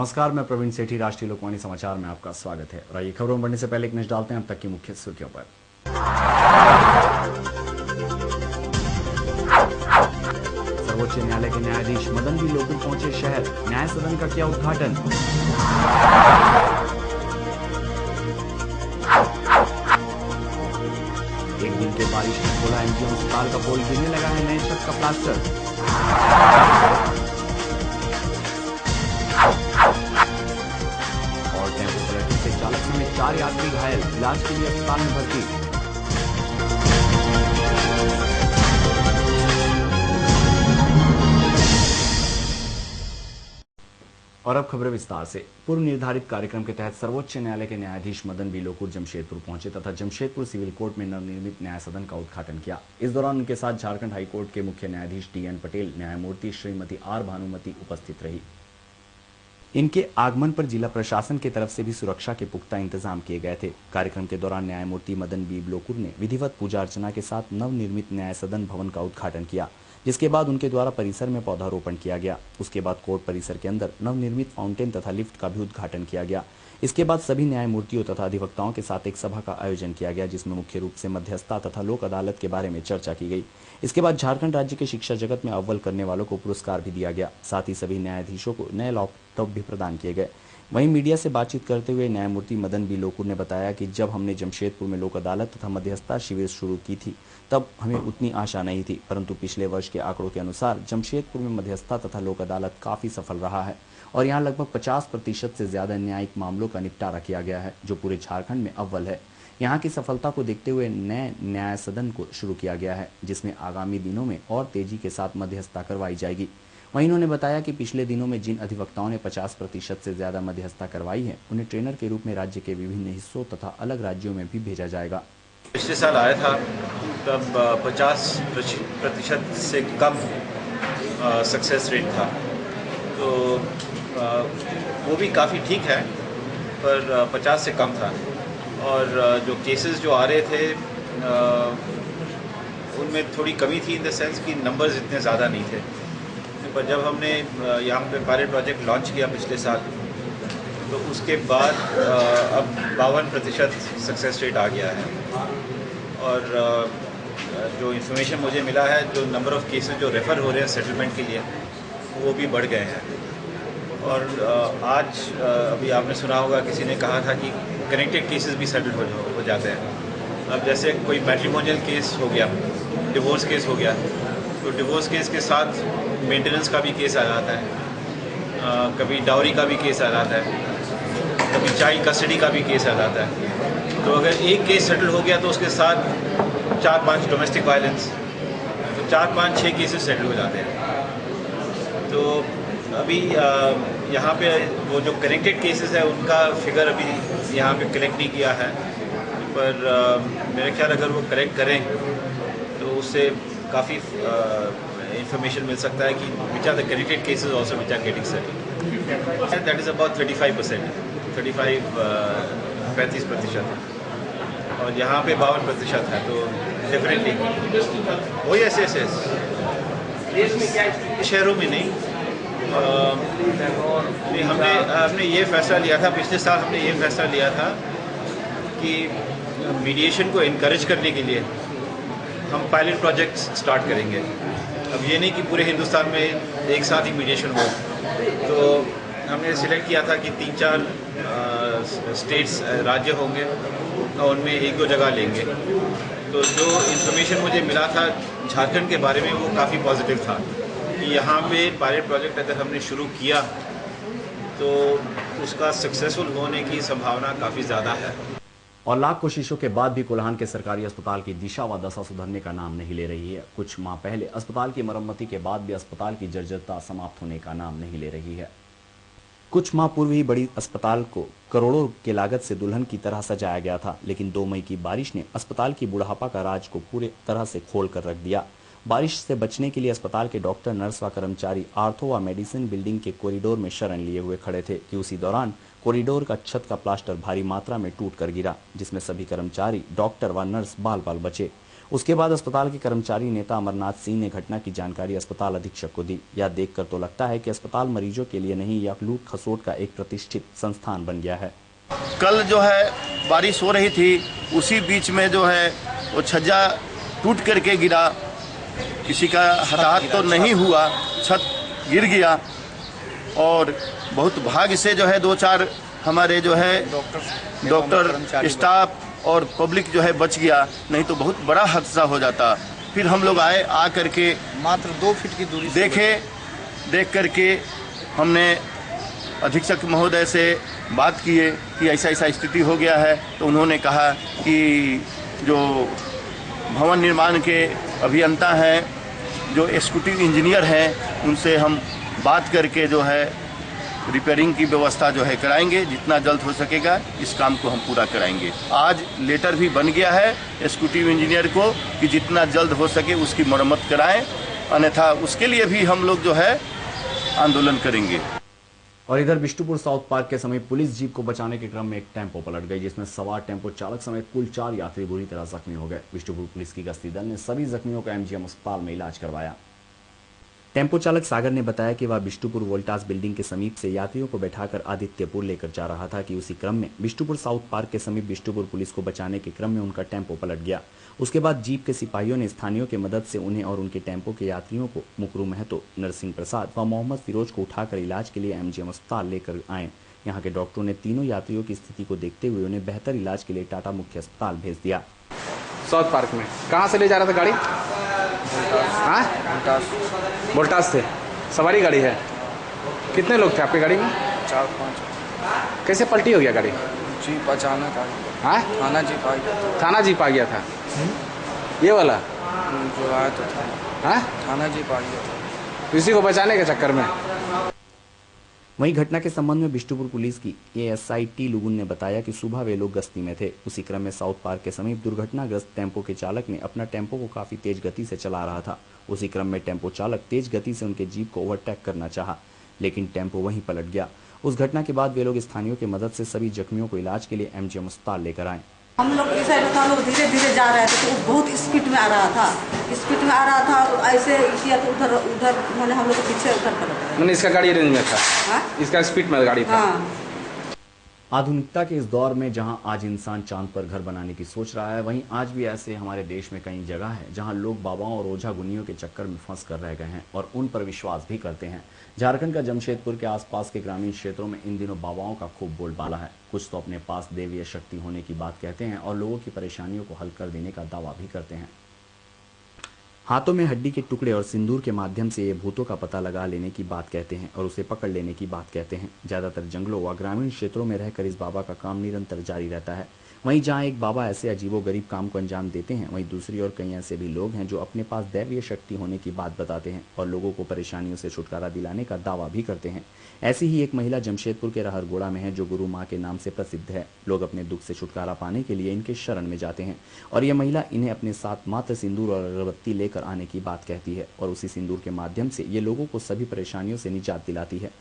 नमस्कार, मैं प्रवीण सेठी। राष्ट्रीय लोकवाणी समाचार में आपका स्वागत है। और आइए खबरों में बढ़ने से पहले एक नजर डालते हैं अब तक की मुख्य सुर्खियों पर। सर्वोच्च न्यायालय के न्यायाधीश मदन बी लोकुर पहुंचे शहर, न्याय सदन का किया उद्घाटन। एक दिन के बारिश में खोला एमजीएम अस्पताल का पोल, गिरने लगा है नए छत का प्लास्टर। और टेम्पो पलटने से चालक समेत 4 यात्री घायल, इलाज के लिए अस्पताल में भर्ती। और अब खबरें विस्तार से। पूर्व निर्धारित कार्यक्रम के तहत सर्वोच्च न्यायालय के न्यायाधीश मदन बी लोकुर जमशेदपुर पहुंचे तथा जमशेदपुर सिविल कोर्ट में नवनिर्मित न्याय सदन का उद्घाटन किया। इस दौरान उनके साथ झारखंड हाईकोर्ट के मुख्य न्यायाधीश DN पटेल, न्यायमूर्ति श्रीमती R भानुमति उपस्थित रही। इनके आगमन पर जिला प्रशासन की तरफ से भी सुरक्षा के पुख्ता इंतजाम किए गए थे। कार्यक्रम के दौरान न्यायमूर्ति मदन बी लोकुर ने विधिवत पूजा अर्चना के साथ नवनिर्मित न्याय सदन भवन का उद्घाटन किया, जिसके बाद उनके द्वारा परिसर में पौधारोपण किया गया। उसके बाद कोर्ट परिसर के अंदर नवनिर्मित फाउंटेन तथा लिफ्ट का भी उद्घाटन किया गया। इसके बाद सभी न्यायमूर्तियों तथा अधिवक्ताओं के साथ एक सभा का आयोजन किया गया, जिसमें मुख्य रूप से मध्यस्थता तथा लोक अदालत के बारे में चर्चा की गई। इसके बाद झारखंड राज्य के शिक्षा जगत में अव्वल करने वालों को पुरस्कार भी दिया गया। साथ ही सभी न्यायाधीशों को नए लैपटॉप भी प्रदान किए गए। वहीं मीडिया से बातचीत करते हुए न्यायमूर्ति मदन बी लोकुर ने बताया कि जब हमने जमशेदपुर में लोक अदालत तथा मध्यस्थता शिविर शुरू की थी तब हमें उतनी आशा नहीं थी, परंतु पिछले वर्ष के आंकड़ों के अनुसार जमशेदपुर में मध्यस्थता तथा लोक अदालत काफी सफल रहा है और यहाँ लगभग 50% से ज्यादा न्यायिक मामलों का निपटारा किया गया है, जो पूरे झारखंड में अव्वल है। यहाँ की सफलता को देखते हुए नए न्याय सदन को शुरू किया गया है, जिसमें आगामी दिनों में और तेजी के साथ मध्यस्थता करवाई जाएगी। वहीं उन्होंने बताया कि पिछले दिनों में जिन अधिवक्ताओं ने 50% से ज्यादा मध्यस्थता करवाई है, उन्हें ट्रेनर के रूप में राज्य के विभिन्न हिस्सों तथा अलग राज्यों में भी भेजा जाएगा। पिछले साल आया था तब 50% से कम सक्सेस रेट था, तो वो भी काफ़ी ठीक है, पर 50 से कम था। और जो केसेस जो आ रहे थे उनमें थोड़ी कमी थी, इन द सेंस कि नंबर्स इतने ज़्यादा नहीं थे। पर जब हमने यहाँ पे पायलट प्रोजेक्ट लॉन्च किया पिछले साल, तो उसके बाद अब 52% सक्सेस रेट आ गया है। और जो इन्फॉर्मेशन मुझे मिला है, जो नंबर ऑफ़ केसेस जो रेफ़र हो रहे हैं सेटलमेंट के लिए, वो भी बढ़ गए हैं। और आज अभी आपने सुना होगा, किसी ने कहा था कि कनेक्टेड केसेस भी सेटल हो जाते हैं। अब जैसे कोई मैट्रिमोनियल केस हो गया, डिवोर्स केस हो गया, तो डिवोर्स केस के साथ मेंटेनेंस का भी केस आ जाता है, कभी डाउरी का भी केस आ जाता है, कभी चाइल्ड कस्टडी का भी केस आ जाता है। तो अगर एक केस सेटल हो गया तो उसके साथ 4-5 डोमेस्टिक वायलेंस, तो 4-5-6 केसेस सेटल हो जाते हैं। तो अभी यहाँ पे वो जो कनेक्टेड केसेस है उनका फिगर अभी यहाँ पे कलेक्ट नहीं किया है, पर मेरे ख्याल अगर वो कलेक्ट करें तो उससे काफ़ी इंफॉर्मेशन मिल सकता है कि which are the connected cases also which are getting settled. That is about 35%, 35% और यहाँ पे 52% है। तो डेफिनेटली वो यस शहरों में नहीं, हमने ये फैसला लिया था, पिछले साल हमने ये फैसला लिया था कि मीडिएशन को इनकरेज करने के लिए हम पायलट प्रोजेक्ट्स स्टार्ट करेंगे। अब ये नहीं कि पूरे हिंदुस्तान में एक साथ ही मीडिएशन हो, तो हमने सिलेक्ट किया था कि 3-4 स्टेट्स राज्य होंगे और उनमें 1-2 जगह लेंगे। तो जो इन्फॉर्मेशन मुझे मिला था झारखंड के बारे में, वो काफ़ी पॉजिटिव था कि यहाँ पे पायलट प्रोजेक्ट अगर हमने शुरू किया तो उसका सक्सेसफुल होने की संभावना काफ़ी ज़्यादा है। और लाख कोशिशों के बाद भी कोल्हान के सरकारी अस्पताल की दिशा व दशा सुधरने का नाम नहीं ले रही है। कुछ माह पहले अस्पताल की मरम्मती के बाद भी अस्पताल की जर्जरता समाप्त होने का नाम नहीं ले रही है। कुछ माह पूर्व ही बड़ी अस्पताल को करोड़ों की लागत से दुल्हन की तरह सजाया गया था, लेकिन 2 मई की बारिश ने अस्पताल की बुढ़ापा का राज को पूरे तरह से खोल कर रख दिया। बारिश से बचने के लिए अस्पताल के डॉक्टर, नर्स व कर्मचारी आर्थो व मेडिसिन बिल्डिंग के कॉरिडोर में शरण लिए हुए खड़े थे कि उसी दौरान कॉरिडोर का छत का प्लास्टर भारी मात्रा में टूट कर गिरा, जिसमें सभी कर्मचारी, डॉक्टर व नर्स बाल बाल बचे। उसके बाद अस्पताल के कर्मचारी नेता अमरनाथ सिंह ने घटना की जानकारी अस्पताल अधीक्षक को दी। यह देखकर तो लगता है कि अस्पताल मरीजों के लिए नहीं, यह लूट खसोट का एक प्रतिष्ठित संस्थान बन गया है। कल जो है बारिश हो रही थी, उसी बीच में जो है वो छज्जा टूट करके गिरा। किसी का हताहत तो नहीं हुआ, छत गिर गया और बहुत भाग्य से जो है 2-4 हमारे जो है डॉक्टर स्टाफ और पब्लिक जो है बच गया, नहीं तो बहुत बड़ा हादसा हो जाता। फिर हम लोग आए, आ करके मात्र 2 फीट की दूरी देख करके हमने अधीक्षक महोदय से बात किए कि ऐसा ऐसा स्थिति हो गया है। तो उन्होंने कहा कि जो भवन निर्माण के अभियंता हैं, जो एक्जीक्यूटिव इंजीनियर हैं, उनसे हम बात करके जो है रिपेयरिंग की व्यवस्था जो है कराएंगे। जितना जल्द हो सकेगा इस काम को हम पूरा कराएंगे। आज लेटर भी बन गया है एक्जीक्यूटिव इंजीनियर को कि जितना जल्द हो सके उसकी मरम्मत कराएं, अन्यथा उसके लिए भी हम लोग जो है आंदोलन करेंगे। और इधर बिष्टुपुर साउथ पार्क के समीप पुलिस जीप को बचाने के क्रम में एक टेम्पो पलट गई, जिसमें सवार टेम्पो चालक समेत कुल 4 यात्री बुरी तरह जख्मी हो गए। बिष्टुपुर पुलिस की गश्ती दल ने सभी जख्मियों को एमजीएम अस्पताल में इलाज करवाया। टेम्पो चालक सागर ने बताया कि वह बिष्टुपुर वोल्टास बिल्डिंग के समीप से यात्रियों को बैठाकर आदित्यपुर लेकर जा रहा था कि उसी क्रम में बिष्टुपुर साउथ पार्क के समीप बिष्टुपुर पुलिस को बचाने के क्रम में उनका टेम्पो पलट गया। उसके बाद जीप के सिपाहियों ने स्थानीयों की मदद से उन्हें और उनके टेम्पो के यात्रियों को मुकरू महतो, नरसिंह प्रसाद व मोहम्मद फिरोज को उठाकर इलाज के लिए एमजीएम अस्पताल लेकर आए। यहाँ के डॉक्टरों ने तीनों यात्रियों की स्थिति को देखते हुए उन्हें बेहतर इलाज के लिए टाटा मुख्य अस्पताल भेज दिया। साउथ पार्क में कहाँ से ले जा रहा था गाड़ी? वोल्टास से सवारी गाड़ी है। कितने लोग थे आपकी गाड़ी में? 4-5। कैसे पलटी हो गया गाड़ी? जीप अचानक आ गया। हाँ, थाना जीप आ गया। थाना जीप आ गया था ये वाला जो आया तो था। हाँ, थाना जीप आ गया था इसी को बचाने के चक्कर में। वहीं घटना के संबंध में बिष्टुपुर पुलिस की एएसआई टी लुगुन ने बताया कि सुबह वे लोग गश्ती में थे। उसी क्रम में साउथ पार्क के समीप दुर्घटनाग्रस्त टेम्पो के चालक ने अपना टेम्पो को काफी तेज गति से चला रहा था। उसी क्रम में टेम्पो चालक तेज गति से उनके जीप को ओवरटेक करना चाहा, लेकिन टेम्पो वहीं पलट गया। उस घटना के बाद वे लोग स्थानीयों की मदद से सभी जख्मियों को इलाज के लिए एमजीएम अस्पताल लेकर आए। हम लोग इस साइड हम लोग धीरे धीरे जा रहे थे तो वो बहुत स्पीड में आ रहा था, और ऐसे किया तो उधर मैंने हम लोग के पीछे उधर पलट गया। मैंने इसका गाड़ी रेंज में था। हाँ? इसका स्पीड में गाड़ी था। हाँ। आधुनिकता के इस दौर में जहां आज इंसान चांद पर घर बनाने की सोच रहा है, वहीं आज भी ऐसे हमारे देश में कई जगह है जहां लोग बाबाओं और ओझा गुनियों के चक्कर में फंस कर रह गए हैं और उन पर विश्वास भी करते हैं। झारखंड का जमशेदपुर के आसपास के ग्रामीण क्षेत्रों में इन दिनों बाबाओं का खूब बोलबाला है। कुछ तो अपने पास दैवीय शक्ति होने की बात कहते हैं और लोगों की परेशानियों को हल कर देने का दावा भी करते हैं। हाथों में हड्डी के टुकड़े और सिंदूर के माध्यम से ये भूतों का पता लगा लेने की बात कहते हैं और उसे पकड़ लेने की बात कहते हैं। ज्यादातर जंगलों व ग्रामीण क्षेत्रों में रहकर इस बाबा का काम निरंतर जारी रहता है। वहीं जहां एक बाबा ऐसे अजीबोगरीब काम को अंजाम देते हैं, वहीं दूसरी ओर कई ऐसे भी लोग हैं जो अपने पास दैवीय शक्ति होने की बात बताते हैं और लोगों को परेशानियों से छुटकारा दिलाने का दावा भी करते हैं। ऐसी ही एक महिला जमशेदपुर के रहरगोड़ा में है जो गुरु माँ के नाम से प्रसिद्ध है। लोग अपने दुख से छुटकारा पाने के लिए इनके शरण में जाते हैं और यह महिला इन्हें अपने साथ मात्र सिंदूर और अगरबत्ती लेकर आने की बात कहती है और उसी सिंदूर के माध्यम से ये लोगों को सभी परेशानियों से निजात दिलाती है।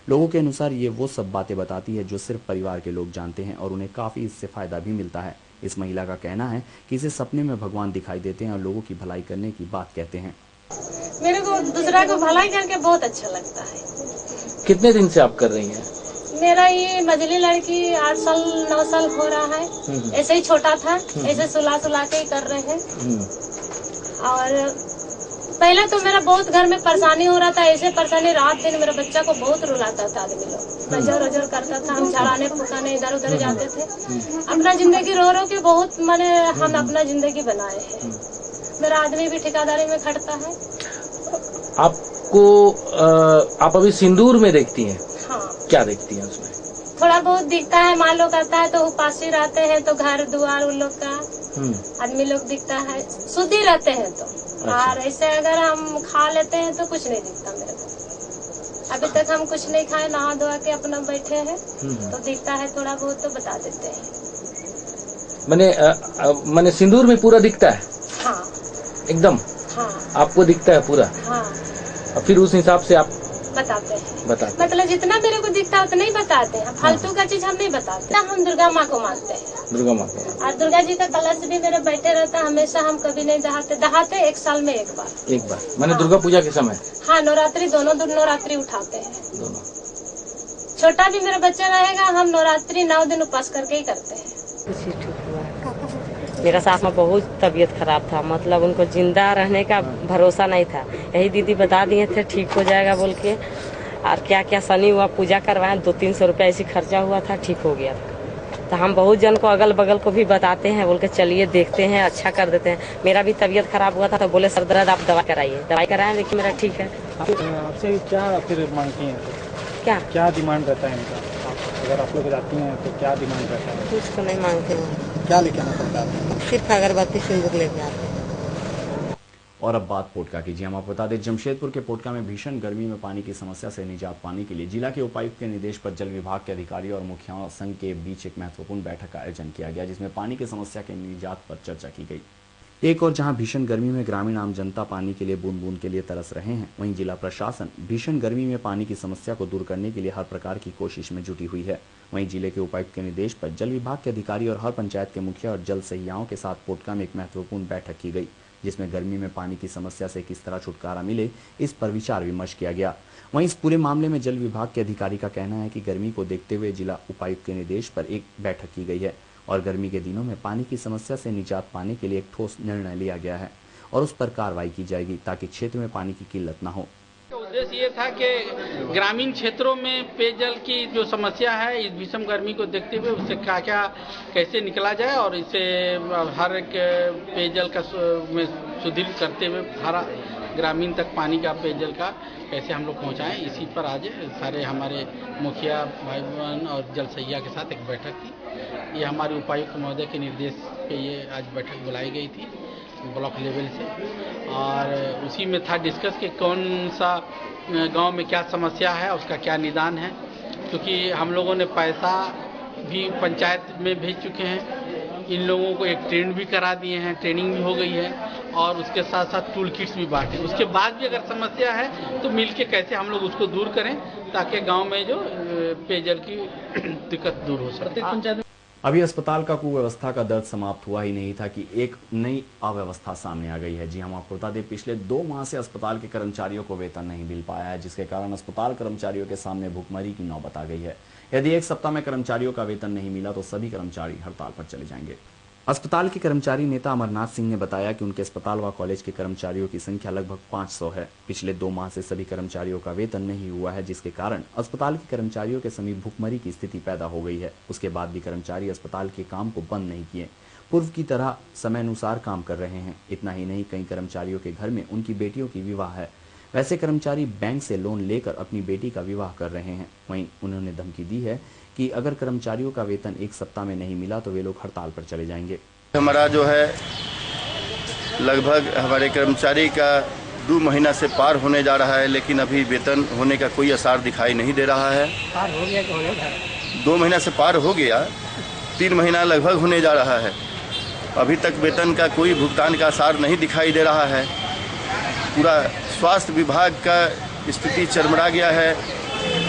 लोगों के अनुसार ये वो सब बातें बताती है जो सिर्फ परिवार के लोग जानते हैं और उन्हें काफी इससे फायदा भी मिलता है। इस महिला का कहना है कि इसे सपने में भगवान दिखाई देते हैं और लोगों की भलाई करने की बात कहते हैं। मेरे को दूसरा को भलाई करके बहुत अच्छा लगता है। कितने दिन से आप कर रही हैं? मेरा ये मझली लड़की 8 साल 9 साल हो रहा है। ऐसे ही छोटा था, ऐसे सुला के ही कर रहे हैं। और पहले तो मेरा बहुत घर में परेशानी हो रहा था, ऐसे परेशानी रात दिन मेरे बच्चा को बहुत रुलाता था। आदमी लोग नजर करता था, हम झाड़ाने फुकाने इधर उधर जाते थे। अपना जिंदगी रो के बहुत मैंने हम अपना जिंदगी बनाए हैं। मेरा आदमी भी ठेकेदारी में खटता है। आपको आप अभी सिंदूर में देखती हैं? हाँ। क्या देखती हैं उसमें? थोड़ा बहुत दिखता है, मान लो करता है तो उपास ही रहते हैं तो घर द्वार उन लोग का आदमी लोग दिखता है, शुद्ध ही रहते हैं तो। और ऐसे अगर हम खा लेते हैं तो कुछ नहीं दिखता मेरे को। अभी तक हम कुछ नहीं खाए, नहा धोआ के अपना बैठे हैं तो दिखता है थोड़ा बहुत तो बता देते हैं। मैंने सिंदूर में पूरा दिखता है? हाँ। एकदम? हाँ। आपको दिखता है पूरा? हाँ। फिर उस हिसाब से आप बताते हैं। बताते मतलब जितना मेरे को दिखता है उतना ही बताते हैं, फालतू का चीज हम नहीं बताते। हम दुर्गा माँ को मानते हैं, दुर्गा माँ को। और दुर्गा जी का कलश भी मेरे बैठे रहता है हमेशा। हम कभी नहीं दहाते 1 साल में 1 बार। एक बार मैंने दुर्गा पूजा के समय। हाँ, नवरात्रि दोनों नवरात्रि उठाते हैं। दोनों। छोटा भी मेरा बच्चा रहेगा, हम नवरात्रि 9 दिन उपवास करके ही करते हैं। मेरा सास में बहुत तबीयत खराब था, मतलब उनको जिंदा रहने का भरोसा नहीं था। यही दीदी बता दिए थे ठीक हो जाएगा बोल के, और क्या क्या शनि हुआ पूजा करवाए, 200-300 रुपया ऐसी खर्चा हुआ था, ठीक हो गया था। तो हम बहुत जन को अगल बगल को भी बताते हैं, बोल के चलिए देखते हैं, अच्छा कर देते हैं। मेरा भी तबीयत खराब हुआ था तो बोले सर दर्द आप दवा कराइए, दवाई कराएं, देखिए मेरा ठीक है। आपसे क्या फिर मांगती हैं? क्या डिमांड रहता है इनका? अगर आप लोग जाती हैं तो क्या डिमांड रहता है? कुछ तो नहीं मांगते हैं। क्या लेके आना पड़ता है? सिर्फ अगरबत्ती सिंदूर लेके आते हैं। और अब बात पोटका की। जी हम आपको बता दें, जमशेदपुर के पोटका में भीषण गर्मी में पानी की समस्या से निजात पाने के लिए जिला के उपायुक्त के निर्देश पर जल विभाग के अधिकारी और मुखियाओं संघ के बीच एक महत्वपूर्ण बैठक का आयोजन किया गया, जिसमें पानी की समस्या के निजात पर चर्चा की गई। एक और जहां भीषण गर्मी में ग्रामीण आम जनता पानी के लिए बूंद बूंद के लिए तरस रहे हैं, वहीं जिला प्रशासन भीषण गर्मी में पानी की समस्या को दूर करने के लिए हर प्रकार की कोशिश में जुटी हुई है। वहीं जिले के उपायुक्त के निर्देश पर जल विभाग के अधिकारी और हर पंचायत के मुखिया और जल सहियाओं के साथ पोटका में एक महत्वपूर्ण बैठक की गई, जिसमें गर्मी में पानी की समस्या से किस तरह छुटकारा मिले इस पर विचार विमर्श किया गया। वहीं इस पूरे मामले में जल विभाग के अधिकारी का कहना है कि गर्मी को देखते हुए जिला उपायुक्त के निर्देश पर एक बैठक की गई है और गर्मी के दिनों में पानी की समस्या से निजात पाने के लिए एक ठोस निर्णय लिया गया है और उस पर कार्रवाई की जाएगी ताकि क्षेत्र में पानी की किल्लत न हो। उद्देश्य ये था कि ग्रामीण क्षेत्रों में पेयजल की जो समस्या है, इस भीषण गर्मी को देखते हुए उससे क्या क्या कैसे निकला जाए और इसे हर एक पेयजल का में सुदृढ़ करते हुए सारा ग्रामीण तक पानी का पेयजल का कैसे हम लोग पहुँचाएँ, इसी पर आज सारे हमारे मुखिया भाई बहन और जल सहिया के साथ एक बैठक थी। ये हमारे उपायुक्त महोदय के निर्देश पे ये आज बैठक बुलाई गई थी ब्लॉक लेवल से, और उसी में था डिस्कस कि कौन सा गांव में क्या समस्या है, उसका क्या निदान है। क्योंकि हम लोगों ने पैसा भी पंचायत में भेज चुके हैं, इन लोगों को एक ट्रेन भी करा दिए हैं, ट्रेनिंग भी हो गई है और उसके साथ साथ टूल किट्स भी बांटे। उसके बाद भी अगर समस्या है तो मिलके कैसे हम लोग उसको दूर करें ताकि गाँव में जो पेयजल की दिक्कत दूर हो सके। अभी अस्पताल का कुव्यवस्था का दर्द समाप्त हुआ ही नहीं था कि एक नई अव्यवस्था सामने आ गई है। जी हम आपको बता दें, पिछले 2 माह से अस्पताल के कर्मचारियों को वेतन नहीं मिल पाया है, जिसके कारण अस्पताल कर्मचारियों के सामने भुखमरी की नौबत आ गई है। यदि 1 सप्ताह में कर्मचारियों का वेतन नहीं मिला तो सभी कर्मचारी हड़ताल पर चले जाएंगे। अस्पताल के कर्मचारी नेता अमरनाथ सिंह ने बताया कि उनके अस्पताल व कॉलेज के कर्मचारियों की संख्या लगभग 500 है। पिछले 2 माह से सभी कर्मचारियों का वेतन नहीं हुआ है, जिसके कारण अस्पताल के कर्मचारियों के समीप भुखमरी की स्थिति पैदा हो गई है। उसके बाद भी कर्मचारी अस्पताल के काम को बंद नहीं किए, पूर्व की तरह समय अनुसार काम कर रहे हैं। इतना ही नहीं, कई कर्मचारियों के घर में उनकी बेटियों की विवाह है। वैसे कर्मचारी बैंक से लोन लेकर अपनी बेटी का विवाह कर रहे हैं। वहीं उन्होंने धमकी दी है कि अगर कर्मचारियों का वेतन 1 सप्ताह में नहीं मिला तो वे लोग हड़ताल पर चले जाएंगे। हमारा जो है लगभग हमारे कर्मचारी का 2 महीना से पार होने जा रहा है, लेकिन अभी वेतन होने का कोई आसार दिखाई नहीं दे रहा है। 2 महीना से पार हो गया, 3 महीना लगभग होने जा रहा है, अभी तक वेतन का कोई भुगतान का आसार नहीं दिखाई दे रहा है। पूरा स्वास्थ्य विभाग का स्थिति चरमरा गया है।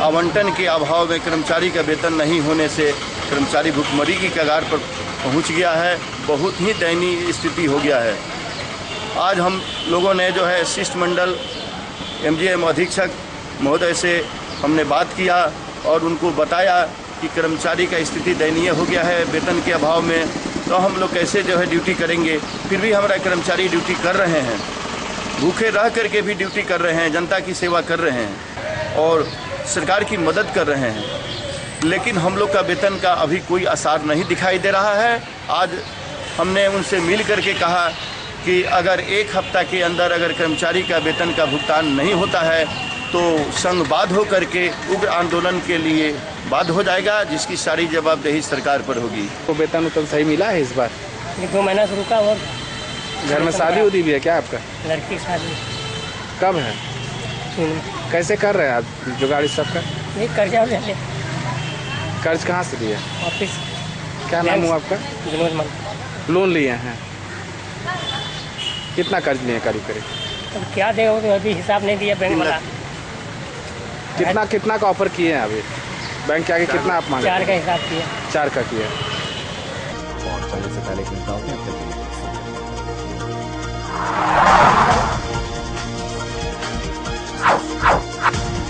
आवंटन के अभाव में कर्मचारी का वेतन नहीं होने से कर्मचारी भुखमरी की कगार पर पहुंच गया है। बहुत ही दयनीय स्थिति हो गया है। आज हम लोगों ने जो है शिष्टमंडल एमजीएम अधीक्षक महोदय से हमने बात किया और उनको बताया कि कर्मचारी का स्थिति दयनीय हो गया है वेतन के अभाव में, तो हम लोग कैसे जो है ड्यूटी करेंगे। फिर भी हमारा कर्मचारी ड्यूटी कर रहे हैं, भूखे रह करके भी ड्यूटी कर रहे हैं, जनता की सेवा कर रहे हैं और सरकार की मदद कर रहे हैं, लेकिन हम लोग का वेतन का अभी कोई आसार नहीं दिखाई दे रहा है। आज हमने उनसे मिल करके कहा कि अगर 1 हफ्ता के अंदर अगर कर्मचारी का वेतन का भुगतान नहीं होता है तो संघ बाध्य होकर के उग्र आंदोलन के लिए बाध्य हो जाएगा, जिसकी सारी जवाबदेही सरकार पर होगी। तो वेतन उतना सही मिला है इस बार? 2 महीना से रुका और घर में शादी उदी भी है क्या आपका? लड़की की शादी कब है? कैसे कर रहे हैं आप जुगाड़ी सबका? नहीं, कर्जा ले ले। कर्ज कहाँ से लिया? ऑफिस। क्या नाम हुआ आपका? विनोद मन। लोन लिए हैं? कितना कर्ज लिए करीब करीब? अब क्या देगा, तो अभी हिसाब नहीं दिया बैंक वाला। कितना कितना का ऑफर किए हैं अभी बैंक के आगे? कितना आप मांगे? 4 का हिसाब किया। 4 का किया। और चलने से पहले की बताओ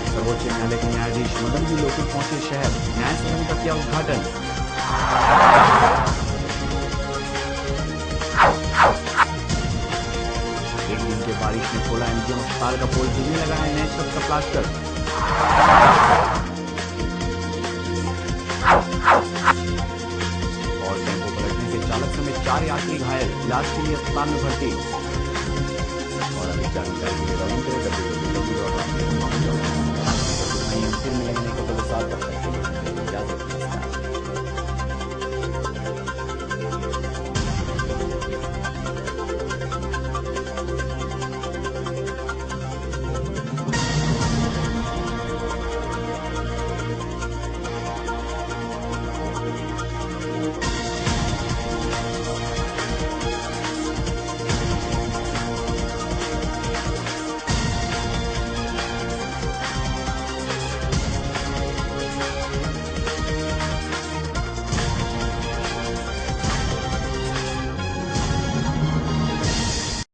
सर्वोच्च न्यायालय के न्यायाधीश मदन बी लोकुर पहुंचे शहर, न्याय सदन का किया उद्घाटन। एक दिन के बारिश में खोला एमजीएम अस्पताल का पोल, गिरने लगा है नए छत का प्लास्टर। और टेम्पो पलटने से चालक समेत 4 यात्री घायल, इलाज के लिए अस्पताल में भर्ती। और अधिक जानकारी के लिए लॉगिन करें www.ramdev.com।